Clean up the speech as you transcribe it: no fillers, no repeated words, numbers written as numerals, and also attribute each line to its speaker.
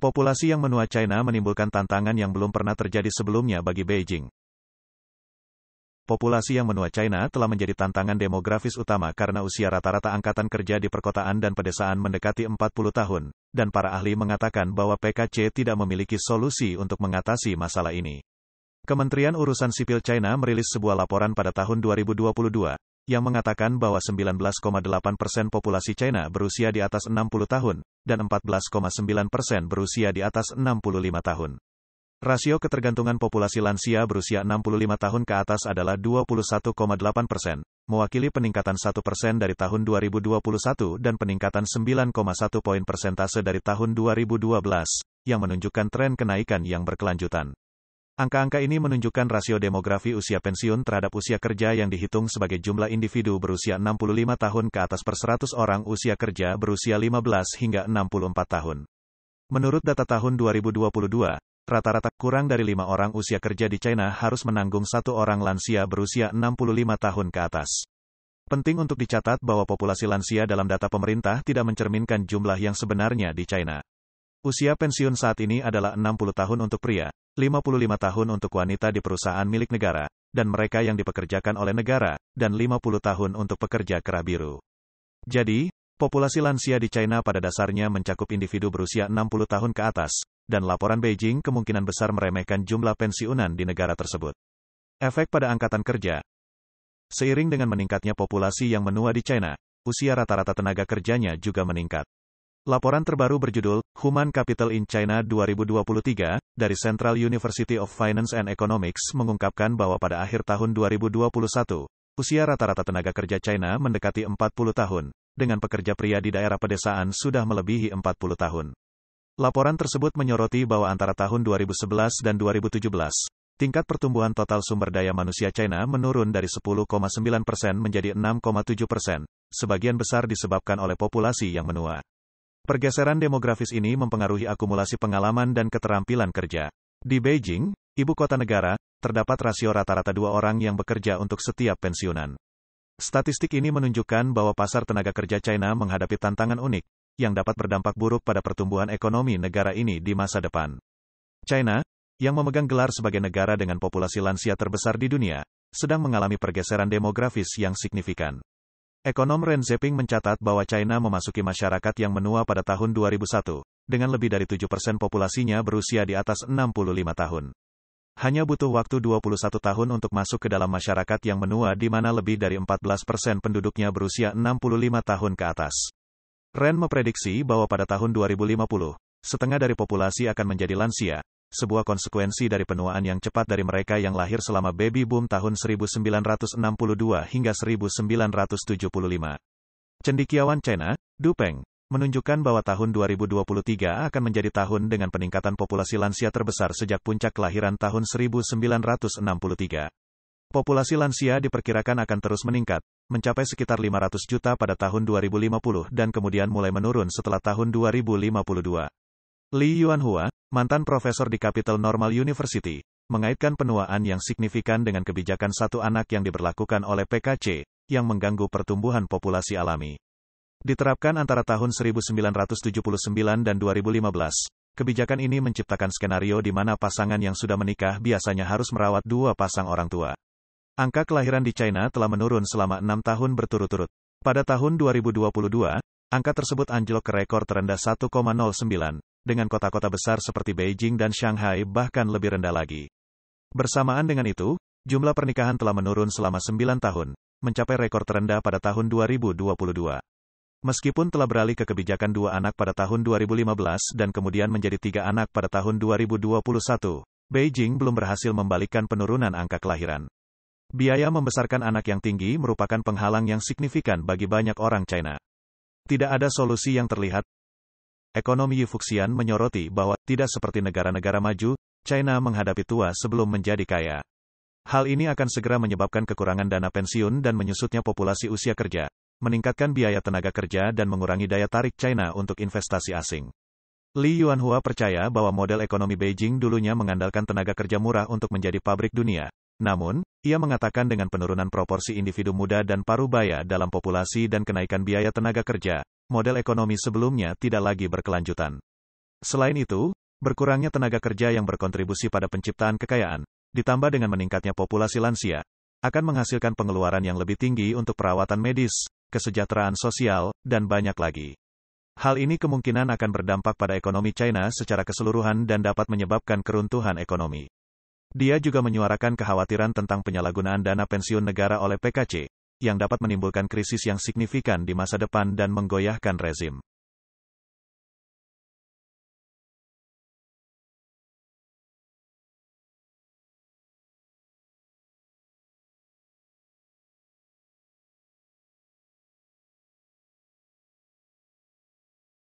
Speaker 1: Populasi yang menua China menimbulkan tantangan yang belum pernah terjadi sebelumnya bagi Beijing. Populasi yang menua China telah menjadi tantangan demografis utama karena usia rata-rata angkatan kerja di perkotaan dan pedesaan mendekati 40 tahun, dan para ahli mengatakan bahwa PKC tidak memiliki solusi untuk mengatasi masalah ini. Kementerian Urusan Sipil China merilis sebuah laporan pada tahun 2022, yang mengatakan bahwa 19,8% populasi China berusia di atas 60 tahun, dan 14,9% berusia di atas 65 tahun. Rasio ketergantungan populasi lansia berusia 65 tahun ke atas adalah 21,8%, mewakili peningkatan 1% dari tahun 2021 dan peningkatan 9,1 poin persentase dari tahun 2012, yang menunjukkan tren kenaikan yang berkelanjutan. Angka-angka ini menunjukkan rasio demografi usia pensiun terhadap usia kerja yang dihitung sebagai jumlah individu berusia 65 tahun ke atas per 100 orang usia kerja berusia 15 hingga 64 tahun. Menurut data tahun 2022, rata-rata kurang dari 5 orang usia kerja di China harus menanggung 1 orang lansia berusia 65 tahun ke atas. Penting untuk dicatat bahwa populasi lansia dalam data pemerintah tidak mencerminkan jumlah yang sebenarnya di China. Usia pensiun saat ini adalah 60 tahun untuk pria, 55 tahun untuk wanita di perusahaan milik negara, dan mereka yang dipekerjakan oleh negara, dan 50 tahun untuk pekerja kerah biru. Jadi, populasi lansia di China pada dasarnya mencakup individu berusia 60 tahun ke atas, dan laporan Beijing kemungkinan besar meremehkan jumlah pensiunan di negara tersebut. Efek pada angkatan kerja. Seiring dengan meningkatnya populasi yang menua di China, usia rata-rata tenaga kerjanya juga meningkat. Laporan terbaru berjudul Human Capital in China 2023 dari Central University of Finance and Economics mengungkapkan bahwa pada akhir tahun 2021, usia rata-rata tenaga kerja China mendekati 40 tahun, dengan pekerja pria di daerah pedesaan sudah melebihi 40 tahun. Laporan tersebut menyoroti bahwa antara tahun 2011 dan 2017, tingkat pertumbuhan total sumber daya manusia China menurun dari 10,9% menjadi 6,7%, sebagian besar disebabkan oleh populasi yang menua. Pergeseran demografis ini mempengaruhi akumulasi pengalaman dan keterampilan kerja. Di Beijing, ibu kota negara, terdapat rasio rata-rata 2 orang yang bekerja untuk setiap pensiunan. Statistik ini menunjukkan bahwa pasar tenaga kerja China menghadapi tantangan unik, yang dapat berdampak buruk pada pertumbuhan ekonomi negara ini di masa depan. China, yang memegang gelar sebagai negara dengan populasi lansia terbesar di dunia, sedang mengalami pergeseran demografis yang signifikan. Ekonom Ren Zeping mencatat bahwa China memasuki masyarakat yang menua pada tahun 2001, dengan lebih dari 7% populasinya berusia di atas 65 tahun. Hanya butuh waktu 21 tahun untuk masuk ke dalam masyarakat yang menua di mana lebih dari 14% penduduknya berusia 65 tahun ke atas. Ren memprediksi bahwa pada tahun 2050, setengah dari populasi akan menjadi lansia, sebuah konsekuensi dari penuaan yang cepat dari mereka yang lahir selama baby boom tahun 1962 hingga 1975. Cendekiawan China, Du Peng, menunjukkan bahwa tahun 2023 akan menjadi tahun dengan peningkatan populasi lansia terbesar sejak puncak kelahiran tahun 1963. Populasi lansia diperkirakan akan terus meningkat, mencapai sekitar 500 juta pada tahun 2050 dan kemudian mulai menurun setelah tahun 2052. Li Yuanhua, mantan profesor di Capital Normal University, mengaitkan penuaan yang signifikan dengan kebijakan satu anak yang diberlakukan oleh PKC, yang mengganggu pertumbuhan populasi alami. Diterapkan antara tahun 1979 dan 2015, kebijakan ini menciptakan skenario di mana pasangan yang sudah menikah biasanya harus merawat 2 pasang orang tua. Angka kelahiran di China telah menurun selama 6 tahun berturut-turut. Pada tahun 2022, angka tersebut anjlok ke rekor terendah 1,09, dengan kota-kota besar seperti Beijing dan Shanghai bahkan lebih rendah lagi. Bersamaan dengan itu, jumlah pernikahan telah menurun selama 9 tahun, mencapai rekor terendah pada tahun 2022. Meskipun telah beralih ke kebijakan 2 anak pada tahun 2015 dan kemudian menjadi 3 anak pada tahun 2021, Beijing belum berhasil membalikkan penurunan angka kelahiran. Biaya membesarkan anak yang tinggi merupakan penghalang yang signifikan bagi banyak orang China. Tidak ada solusi yang terlihat. Ekonom Yu Fuxian menyoroti bahwa, tidak seperti negara-negara maju, China menghadapi tua sebelum menjadi kaya. Hal ini akan segera menyebabkan kekurangan dana pensiun dan menyusutnya populasi usia kerja, meningkatkan biaya tenaga kerja dan mengurangi daya tarik China untuk investasi asing. Li Yuanhua percaya bahwa model ekonomi Beijing dulunya mengandalkan tenaga kerja murah untuk menjadi pabrik dunia. Namun, ia mengatakan dengan penurunan proporsi individu muda dan parubaya dalam populasi dan kenaikan biaya tenaga kerja, model ekonomi sebelumnya tidak lagi berkelanjutan. Selain itu, berkurangnya tenaga kerja yang berkontribusi pada penciptaan kekayaan, ditambah dengan meningkatnya populasi lansia, akan menghasilkan pengeluaran yang lebih tinggi untuk perawatan medis, kesejahteraan sosial, dan banyak lagi. Hal ini kemungkinan akan berdampak pada ekonomi China secara keseluruhan dan dapat menyebabkan keruntuhan ekonomi. Dia juga menyuarakan kekhawatiran tentang penyalahgunaan dana pensiun negara oleh PKC, yang dapat menimbulkan krisis yang signifikan di masa depan dan menggoyahkan rezim.